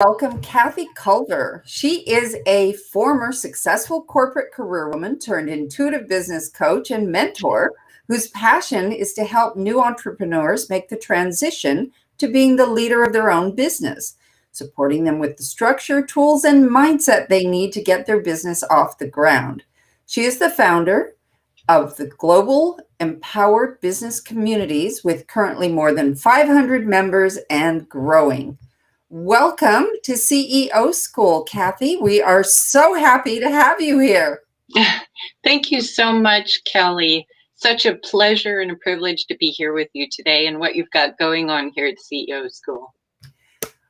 Welcome Kathy Culver. She is a former successful corporate career woman turned intuitive business coach and mentor whose passion is to help new entrepreneurs make the transition to being the leader of their own business, supporting them with the structure, tools, and mindset they need to get their business off the ground. She is the founder of the Global Empowered Business Communities with currently more than 500 members and growing. Welcome to CEO School, Kathy. We are so happy to have you here. Thank you so much, Kelly. Such a pleasure and a privilege to be here with you today and what you've got going on here at CEO School.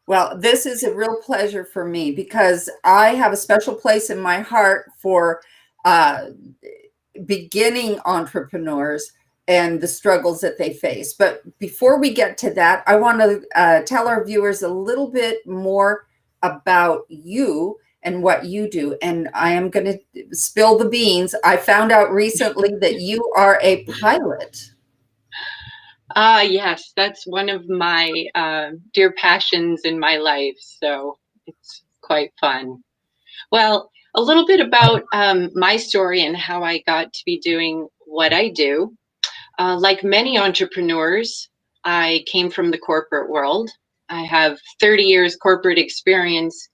Well, this is a real pleasure for me because I have a special place in my heart for beginning entrepreneurs and the struggles that they face. But before we get to that, I want to tell our viewers a little bit more about you and what you do. And I am going to spill the beans. I found out recently that you are a pilot. Yes, that's one of my dear passions in my life. So it's quite fun. Well, a little bit about my story and how I got to be doing what I do. Like many entrepreneurs, I came from the corporate world. I have 30 years corporate experience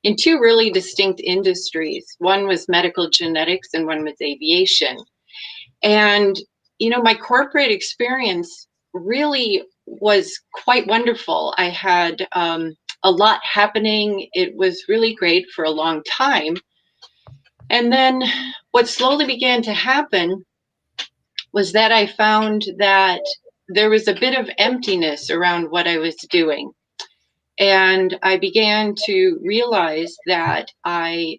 in two really distinct industries. One was medical genetics and one was aviation. And, my corporate experience really was quite wonderful. I had a lot happening. It was really great for a long time. And then what slowly began to happen was that I found that there was a bit of emptiness around what I was doing. And I began to realize that I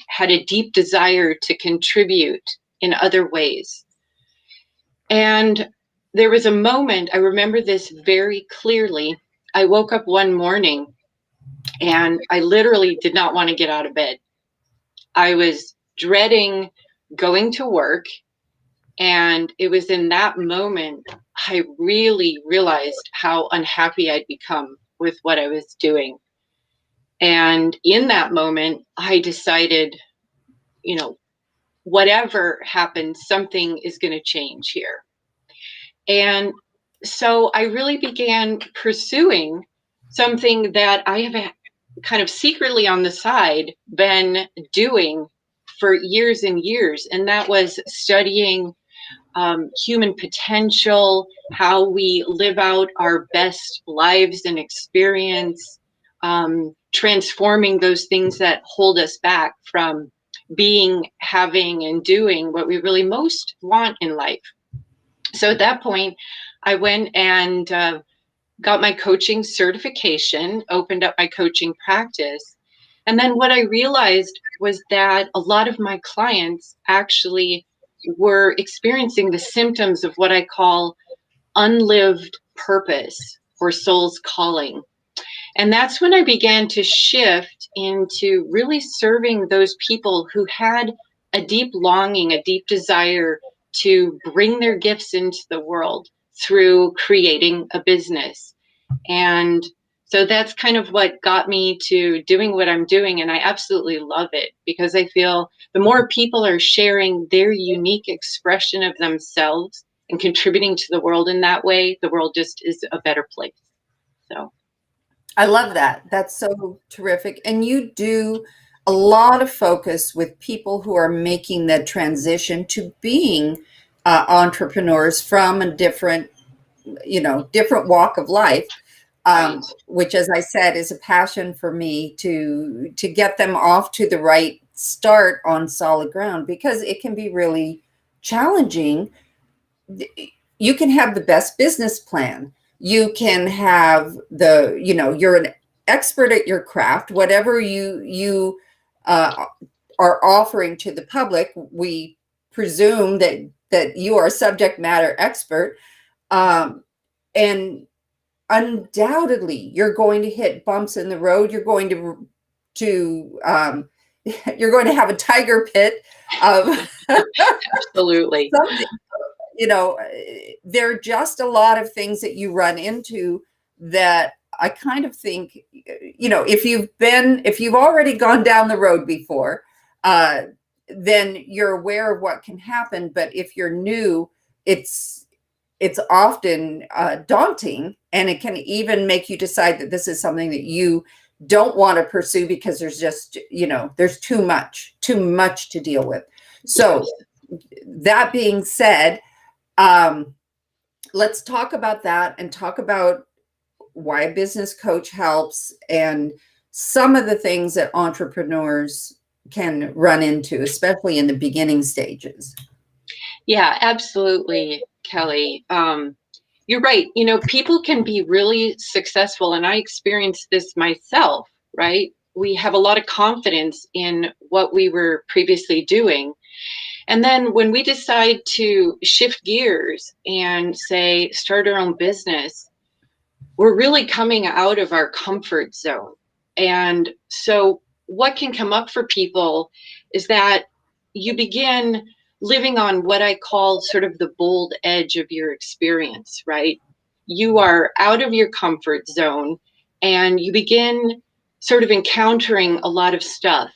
had a deep desire to contribute in other ways. And there was a moment, I remember this very clearly. I woke up one morning and I literally did not want to get out of bed. I was dreading going to work. And it was in that moment I really realized how unhappy I'd become with what I was doing. And in that moment, I decided, whatever happens, something is going to change here. And so I really began pursuing something that I have kind of secretly on the side been doing for years and years. And that was studying human potential, how we live out our best lives and experience, transforming those things that hold us back from being, having, and doing what we really most want in life. So at that point, I went and got my coaching certification, opened up my coaching practice. And then what I realized was that a lot of my clients actually were experiencing the symptoms of what I call unlived purpose or soul's calling. And that's when I began to shift into really serving those people who had a deep longing, a deep desire to bring their gifts into the world through creating a business. And so that's kind of what got me to doing what I'm doing. And I absolutely love it because I feel the more people are sharing their unique expression of themselves and contributing to the world in that way, the world just is a better place. So I love that. That's so terrific. And you do a lot of focus with people who are making that transition to being entrepreneurs from a different walk of life. Which, as I said, is a passion for me to get them off to the right start on solid ground, because it can be really challenging. You can have the best business plan. You can have you're an expert at your craft, whatever you are offering to the public. We presume that you are a subject matter expert, and undoubtedly you're going to hit bumps in the road. You're going to you're going to have a tiger pit of absolutely something. There are just a lot of things that you run into that I kind of think, if you've already gone down the road before, then you're aware of what can happen. But if you're new, it's often daunting, and it can even make you decide that this is something that you don't want to pursue because there's just, there's too much to deal with. So that being said, let's talk about that and talk about why a business coach helps and some of the things that entrepreneurs can run into, especially in the beginning stages. Yeah, absolutely, Kelly. You're right. People can be really successful, and I experienced this myself, right? We have a lot of confidence in what we were previously doing. And then when we decide to shift gears and say, start our own business, we're really coming out of our comfort zone. And so what can come up for people is that you begin living on what I call sort of the bold edge of your experience, right? You are out of your comfort zone and you begin sort of encountering a lot of stuff,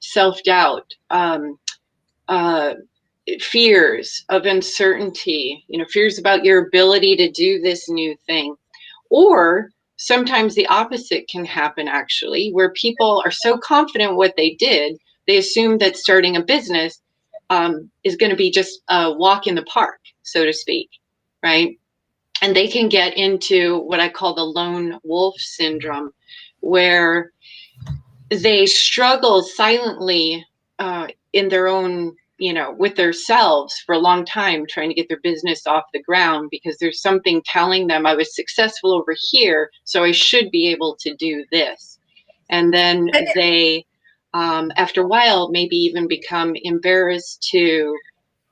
self-doubt, uh, fears of uncertainty, fears about your ability to do this new thing. Or sometimes the opposite can happen, actually, where people are so confident what they did, they assume that starting a business is going to be just a walk in the park, so to speak, right? And they can get into what I call the lone wolf syndrome, where they struggle silently in their own, with themselves for a long time, trying to get their business off the ground because there's something telling them I was successful over here, so I should be able to do this. And then they, after a while, maybe even become embarrassed to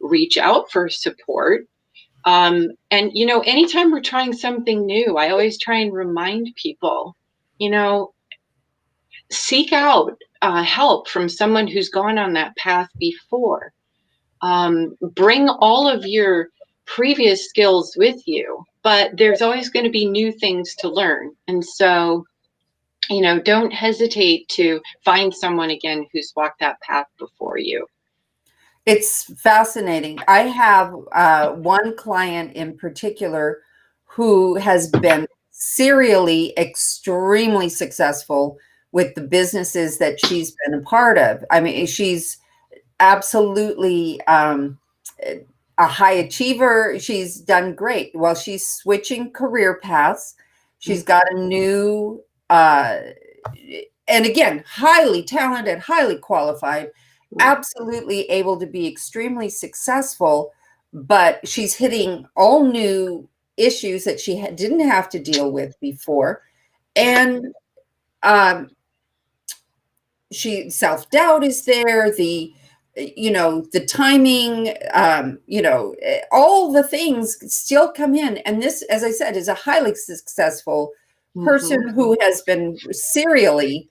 reach out for support. And, anytime we're trying something new, I always try and remind people, seek out help from someone who's gone on that path before. Bring all of your previous skills with you, but there's always going to be new things to learn. And so, don't hesitate to find someone again who's walked that path before you. It's fascinating. I have one client in particular who has been serially extremely successful with the businesses that she's been a part of. I mean, she's absolutely a high achiever. She's done great. Well, she's switching career paths. She's got a new, and again, highly talented, highly qualified, absolutely able to be extremely successful, but she's hitting all new issues that she didn't have to deal with before. And she self-doubt is there, the timing, all the things still come in. And this, as I said, is a highly successful person who has been serially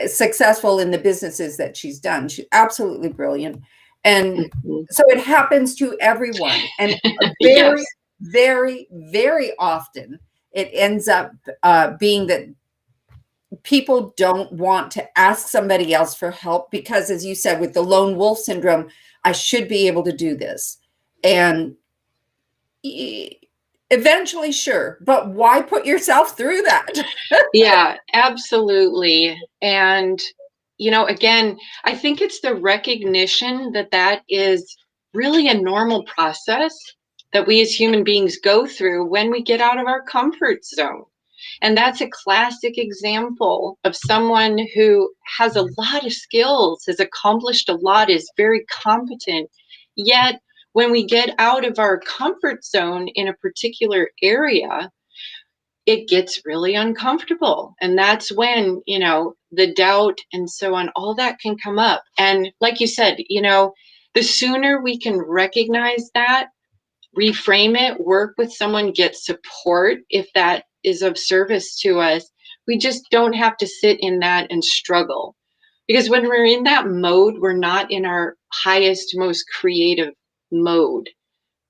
successful in the businesses that she's done. She's absolutely brilliant. And so it happens to everyone. And very, very, very often it ends up being that people don't want to ask somebody else for help because, as you said, with the lone wolf syndrome, I should be able to do this. And eventually, sure, but why put yourself through that? Yeah, absolutely. And, again, I think it's the recognition that that is really a normal process that we as human beings go through when we get out of our comfort zone. And that's a classic example of someone who has a lot of skills, has accomplished a lot, is very competent. Yet, when we get out of our comfort zone in a particular area, it gets really uncomfortable. And that's when, the doubt and so on, all that can come up. And like you said, the sooner we can recognize that, reframe it, work with someone, get support if that is of service to us, we just don't have to sit in that and struggle. Because when we're in that mode, we're not in our highest, most creative mode.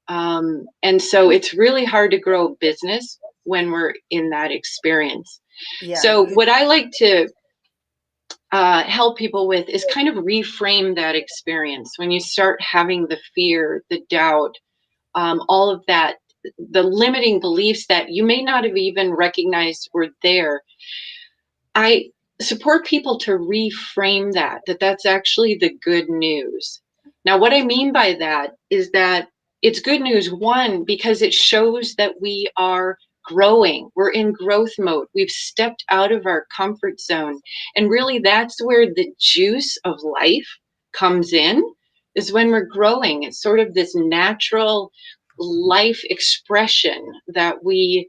And so it's really hard to grow a business when we're in that experience. Yeah. So what I like to help people with is kind of reframe that experience when you start having the fear, the doubt, all of that, the limiting beliefs that you may not have even recognized were there. I support people to reframe that that's actually the good news. Now, what I mean by that is that it's good news, one, because it shows that we are growing. We're in growth mode. We've stepped out of our comfort zone. And really, that's where the juice of life comes in, is when we're growing. It's sort of this natural life expression that we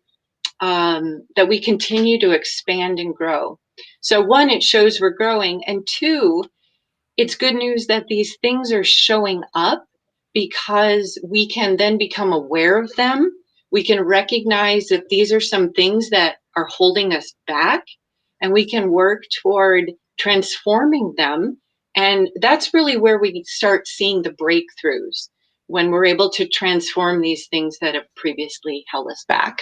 continue to expand and grow. So one, it shows we're growing, and two, it's good news that these things are showing up because we can then become aware of them. We can recognize that these are some things that are holding us back, and we can work toward transforming them. And that's really where we start seeing the breakthroughs, when we're able to transform these things that have previously held us back.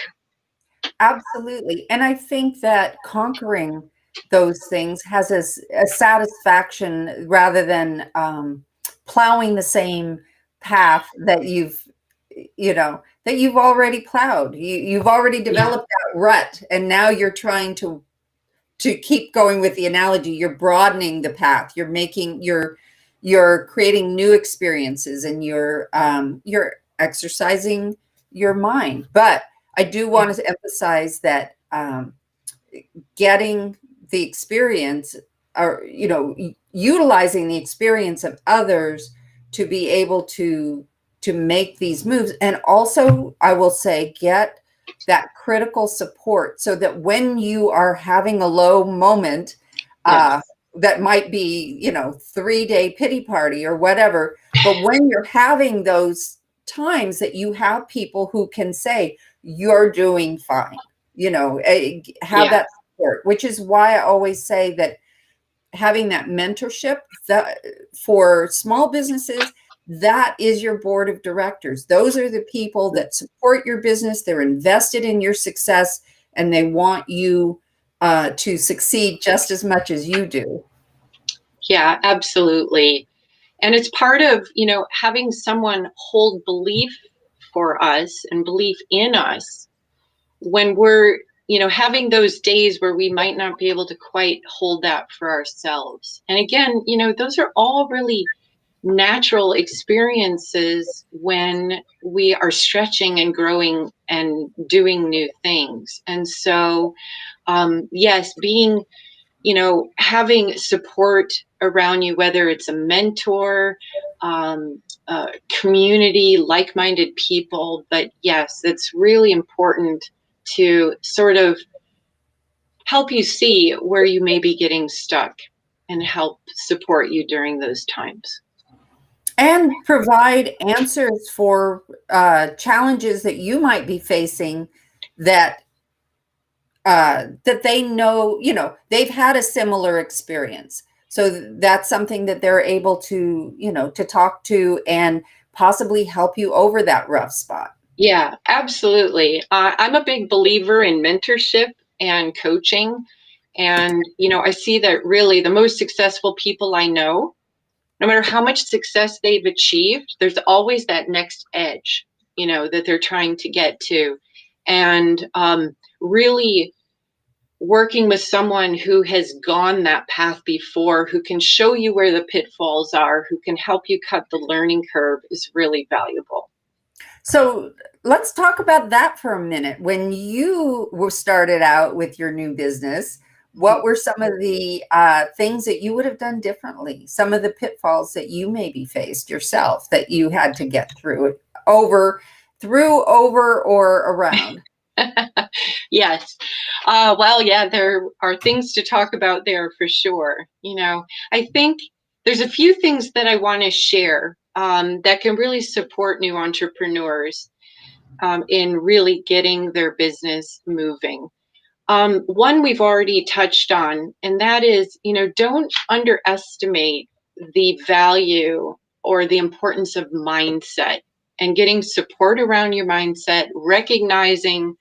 Absolutely. And I think that conquering those things has a satisfaction rather than plowing the same path that that you've already plowed. You've already Yeah. developed that rut, and now you're trying to keep going with the analogy. You're broadening the path. You're creating new experiences, and you're exercising your mind. But I do Yeah. want to emphasize that getting the experience, or utilizing the experience of others to be able to make these moves, and also I will say get that critical support, so that when you are having a low moment, Yes. that might be 3-day pity party or whatever, but when you're having those times, that you have people who can say you're doing fine, have Yeah. that support, which is why I always say that having that mentorship, that for small businesses, that is your board of directors. Those are the people that support your business. They're invested in your success, and they want you to succeed just as much as you do. Yeah, absolutely. And it's part of, having someone hold belief for us and belief in us when we're, having those days where we might not be able to quite hold that for ourselves. And again, those are all really natural experiences when we are stretching and growing and doing new things. And so, yes, being, having support around you, whether it's a mentor, community, like-minded people. But yes, it's really important to sort of help you see where you may be getting stuck and help support you during those times. And provide answers for challenges that you might be facing, that that they know, they've had a similar experience. So that's something that they're able to, to talk to and possibly help you over that rough spot. Yeah, absolutely. I'm a big believer in mentorship and coaching. And, I see that really the most successful people I know, no matter how much success they've achieved, there's always that next edge, that they're trying to get to. And really working with someone who has gone that path before, who can show you where the pitfalls are, who can help you cut the learning curve, is really valuable. So let's talk about that for a minute. When you were started out with your new business, what were some of the things that you would have done differently? Some of the pitfalls that you maybe faced yourself that you had to get over, or around? Yes. Well, yeah, there are things to talk about there for sure. I think there's a few things that I want to share that can really support new entrepreneurs in really getting their business moving. One we've already touched on, and that is, don't underestimate the value or the importance of mindset, and getting support around your mindset, recognizing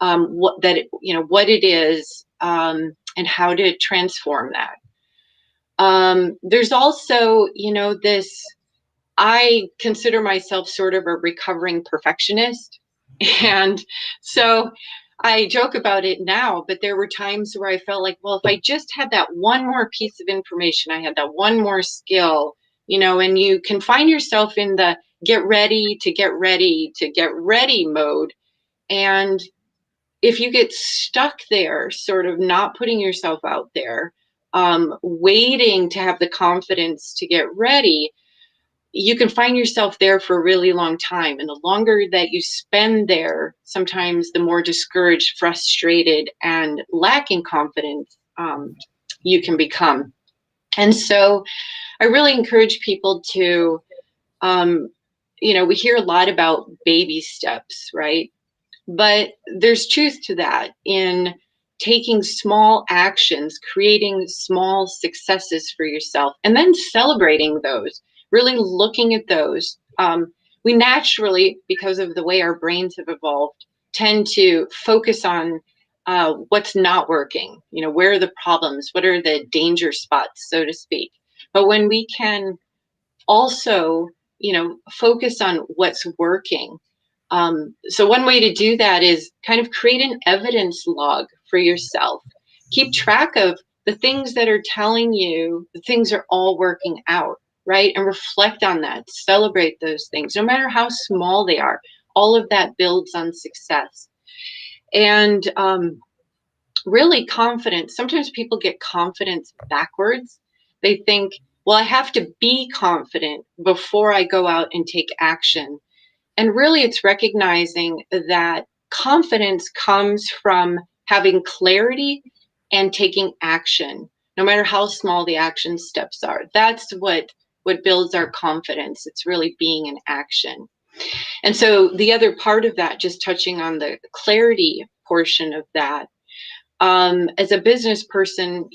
what it is, and how to transform that. There's also, this, I consider myself sort of a recovering perfectionist. And so I joke about it now, but there were times where I felt like, well, if I just had that one more piece of information, I had that one more skill, and you can find yourself in the get ready to get ready to get ready mode. And if you get stuck there, sort of not putting yourself out there, waiting to have the confidence to get ready, you can find yourself there for a really long time. And the longer that you spend there, sometimes the more discouraged, frustrated, and lacking confidence you can become. And so I really encourage people to, we hear a lot about baby steps, right? But there's truth to that in taking small actions, creating small successes for yourself, and then celebrating those, really looking at those. We naturally, because of the way our brains have evolved, tend to focus on what's not working. Where are the problems? What are the danger spots, so to speak? But when we can also, focus on what's working. So one way to do that is kind of create an evidence log for yourself. Keep track of the things that are telling you the things are all working out, right? And reflect on that. Celebrate those things, no matter how small they are. All of that builds on success. And really confidence. Sometimes people get confidence backwards. They think, well, I have to be confident before I go out and take action. And really, it's recognizing that confidence comes from having clarity and taking action, no matter how small the action steps are. That's what builds our confidence. It's really being in action. And so the other part of that, just touching on the clarity portion of that, as a business person,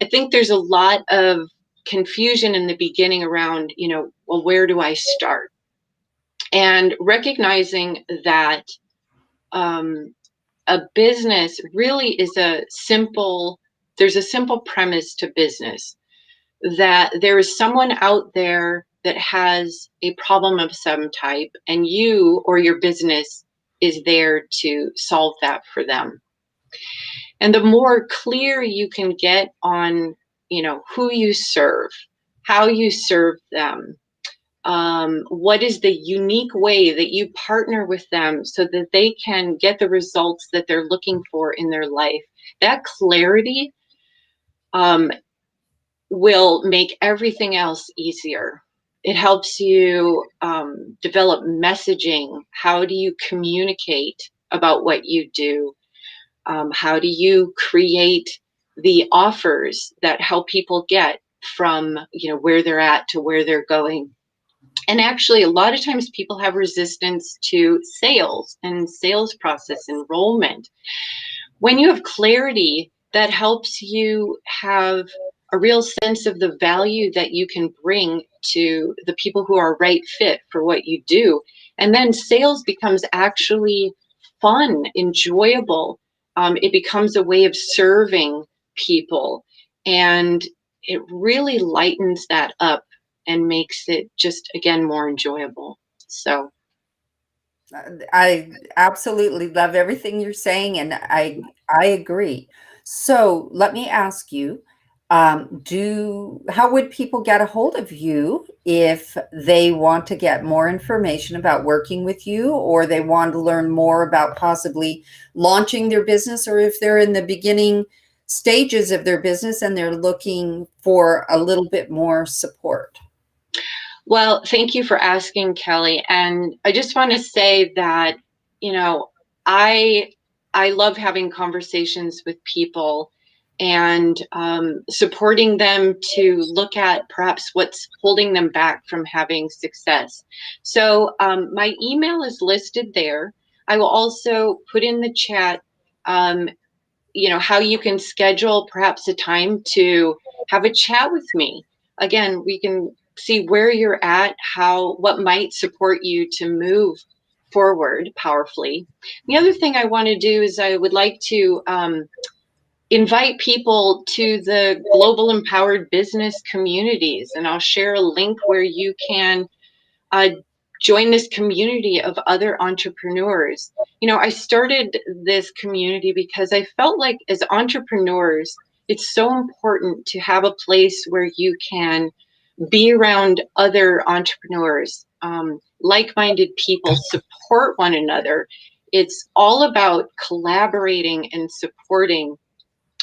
I think there's a lot of confusion in the beginning around, well, where do I start? And recognizing that a business really is there's a simple premise to business, that there is someone out there that has a problem of some type, and you or your business is there to solve that for them. And the more clear you can get on, who you serve, how you serve them, what is the unique way that you partner with them so that they can get the results that they're looking for in their life, that clarity will make everything else easier. It helps you develop messaging. How do you communicate about what you do? How do you create the offers that help people get from where they're at to where they're going? And actually, a lot of times people have resistance to sales and sales process enrollment. When you have clarity, that helps you have a real sense of the value that you can bring to the people who are right fit for what you do. And then sales becomes actually fun, enjoyable. It becomes a way of serving people. And it really lightens that up and makes it just, again, more enjoyable. So I absolutely love everything you're saying, and I agree. So let me ask you, how would people get a hold of you if they want to get more information about working with you, or they want to learn more about possibly launching their business, or if they're in the beginning stages of their business and they're looking for a little bit more support? well, thank you for asking, Kelly. And I just want to say that, I I love having conversations with people and supporting them to look at perhaps what's holding them back from having success. So my email is listed there. I will also put in the chat, um, how you can schedule perhaps a time to have a chat with me. Again, we can see where you're at, what might support you to move forward powerfully. The other thing I want to do is I would like to invite people to the Global Empowered Business Communities, and I'll share a link where you can uh, join this community of other entrepreneurs. I started this community because I felt like as entrepreneurs, it's so important to have a place where you can be around other entrepreneurs, like-minded people, support one another. It's all about collaborating and supporting.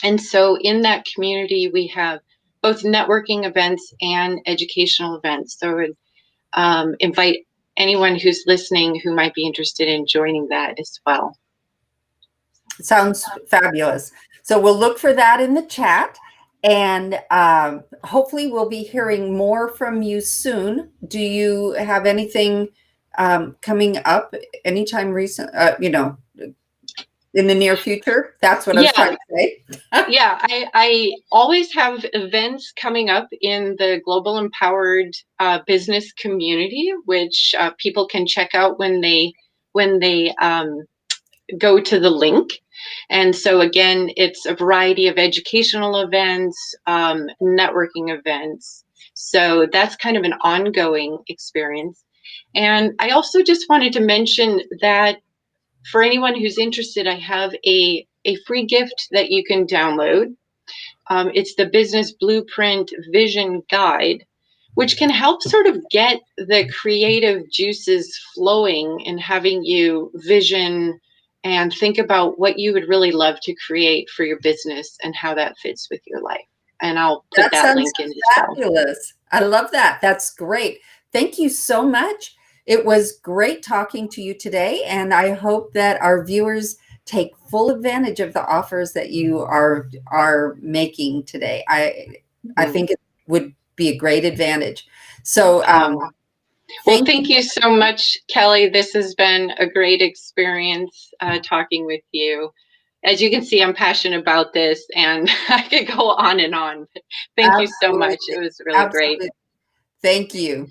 And so in that community, we have both networking events and educational events. So I would invite anyone who's listening who might be interested in joining that as well. Sounds fabulous. So we'll look for that in the chat, and hopefully we'll be hearing more from you soon. Do you have anything coming up anytime recent, in the near future? That's what I was trying to say. Yeah, I always have events coming up in the Global Empowered Business Community, which people can check out when they go to the link. And so again, it's a variety of educational events, networking events. So that's kind of an ongoing experience. And I also just wanted to mention that for anyone who's interested, I have a free gift that you can download. It's the Business Blueprint Vision Guide, which can help sort of get the creative juices flowing and having you vision and think about what you would really love to create for your business and how that fits with your life. And I'll put that link in as well. Fabulous. I love that. That's great. Thank you so much. It was great talking to you today, and I hope that our viewers take full advantage of the offers that you are making today. I think it would be a great advantage. So thank you so much, Kelly. This has been a great experience talking with you. As you can see, I'm passionate about this, and I could go on and on. Thank you so much. It was really great. Thank you.